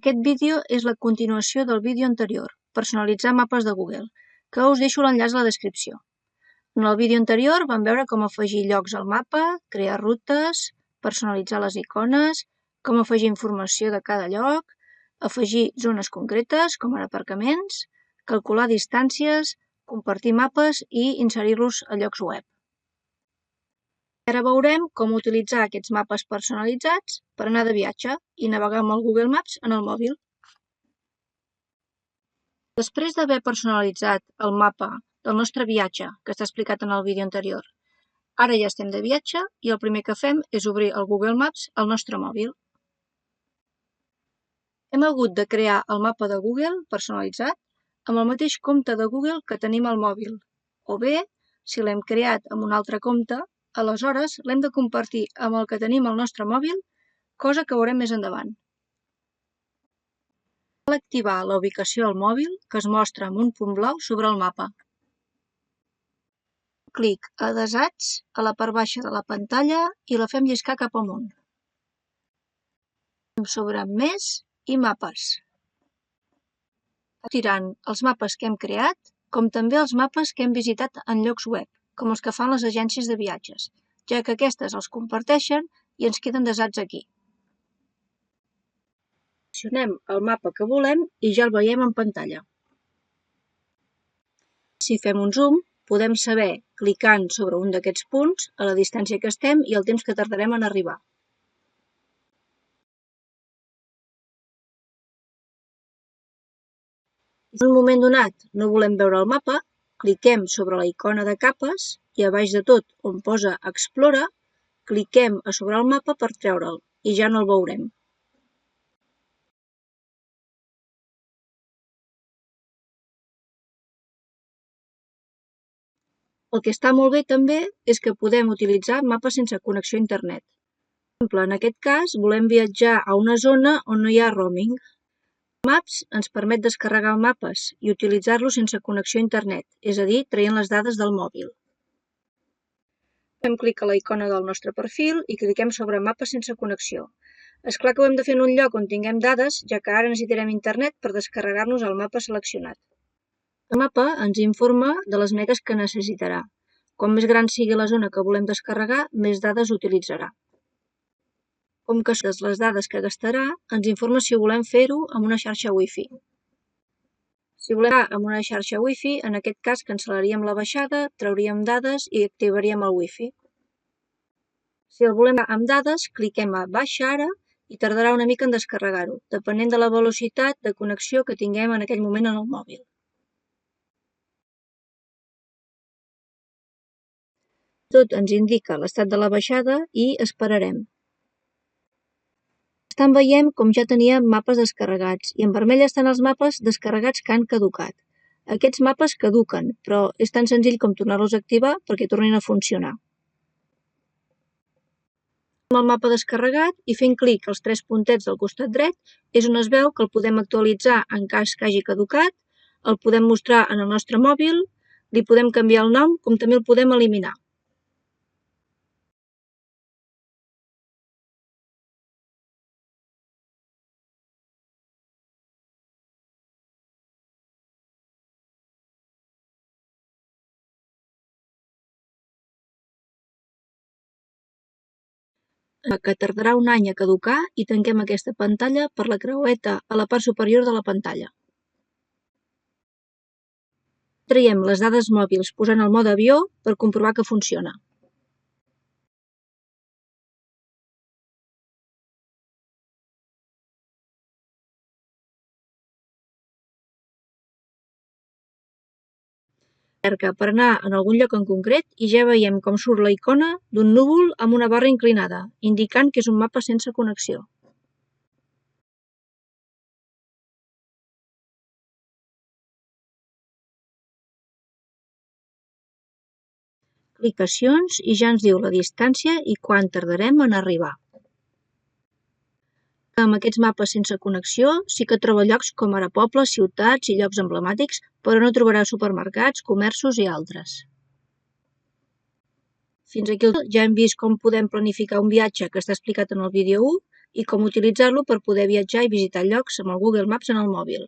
Aquest vídeo és la continuació del vídeo anterior, personalitzar mapes de Google, que us deixo l'enllaç a la descripció. En el vídeo anterior vam veure com afegir llocs al mapa, crear rutes, personalitzar les icones, com afegir informació de cada lloc, afegir zones concretes, com ara aparcaments, calcular distàncies, compartir mapes i inserir-los a llocs web. Ara veurem com utilitzar aquests mapes personalitzats per anar de viatge i navegar amb el Google Maps en el mòbil. Després d'haver personalitzat el mapa del nostre viatge, que està explicat en el vídeo anterior, ara ja estem de viatge i el primer que fem és obrir el Google Maps al nostre mòbil. Hem hagut de crear el mapa de Google personalitzat amb el mateix compte de Google que tenim al mòbil, o bé, si l'hem creat amb un altre compte, aleshores l'hem de compartir amb el que tenim al nostre mòbil, cosa que veurem més endavant. Cal activar la ubicació al mòbil, que es mostra amb un punt blau sobre el mapa. Clic a Desats a la part baixa de la pantalla i la fem lliscar cap amunt. Sobre Més i Mapes. Tirant els mapes que hem creat, com també els mapes que hem visitat en llocs web, com els que fan les agències de viatges, ja que aquestes els comparteixen i ens queden desats aquí. Seleccionem el mapa que volem i ja el veiem en pantalla. Si fem un zoom, podem saber, clicant sobre un d'aquests punts, a la distància que estem i el temps que tardarem en arribar. Si en un moment donat no volem veure el mapa, cliquem sobre la icona de capes i a baix de tot on posa Explora, cliquem a sobre el mapa per treure'l i ja no el veurem. El que està molt bé també és que podem utilitzar mapes sense connexió a internet. Per exemple, en aquest cas volem viatjar a una zona on no hi ha roaming. Maps ens permet descarregar mapes i utilitzar-los sense connexió a internet, és a dir, traient les dades del mòbil. Fem clic a la icona del nostre perfil i cliquem sobre mapes sense connexió. És clar que ho hem de fer en un lloc on tinguem dades, ja que ara necessitarem internet per descarregar-nos el mapa seleccionat. El mapa ens informa de les megues que necessitarà. Com més gran sigui la zona que volem descarregar, més dades utilitzarà. Com que són les dades que gastarà, ens informa si volem fer-ho amb una xarxa Wi-Fi. Si volem amb una xarxa Wi-Fi, en aquest cas cancel·laríem la baixada, trauríem dades i activaríem el Wi-Fi. Si el volem amb dades, cliquem a Baixa ara i tardarà una mica en descarregar-ho, depenent de la velocitat de connexió que tinguem en aquell moment en el mòbil. Tot ens indica l'estat de la baixada i esperarem. Veiem com ja teníem mapes descarregats i en vermell estan els mapes descarregats que han caducat. Aquests mapes caduquen, però és tan senzill com tornar-los a activar perquè tornin a funcionar. Amb el mapa descarregat i fent clic als 3 puntets del costat dret és on es veu que el podem actualitzar en cas que hagi caducat, el podem mostrar en el nostre mòbil, li podem canviar el nom, com també el podem eliminar. Que tardarà un any a caducar i tanquem aquesta pantalla per la creueta a la part superior de la pantalla. Traiem les dades mòbils posant el mode avió per comprovar que funciona. Cerca per anar en algun lloc en concret i ja veiem com surt la icona d'un núvol amb una barra inclinada, indicant que és un mapa sense connexió. Clicacions i ja ens diu la distància i quan tardarem en arribar. Amb aquests mapes sense connexió sí que troba llocs com ara pobles, ciutats i llocs emblemàtics, però no trobarà supermercats, comerços i altres. Fins aquí ja hem vist com podem planificar un viatge que està explicat en el vídeo 1 i com utilitzar-lo per poder viatjar i visitar llocs amb el Google Maps en el mòbil.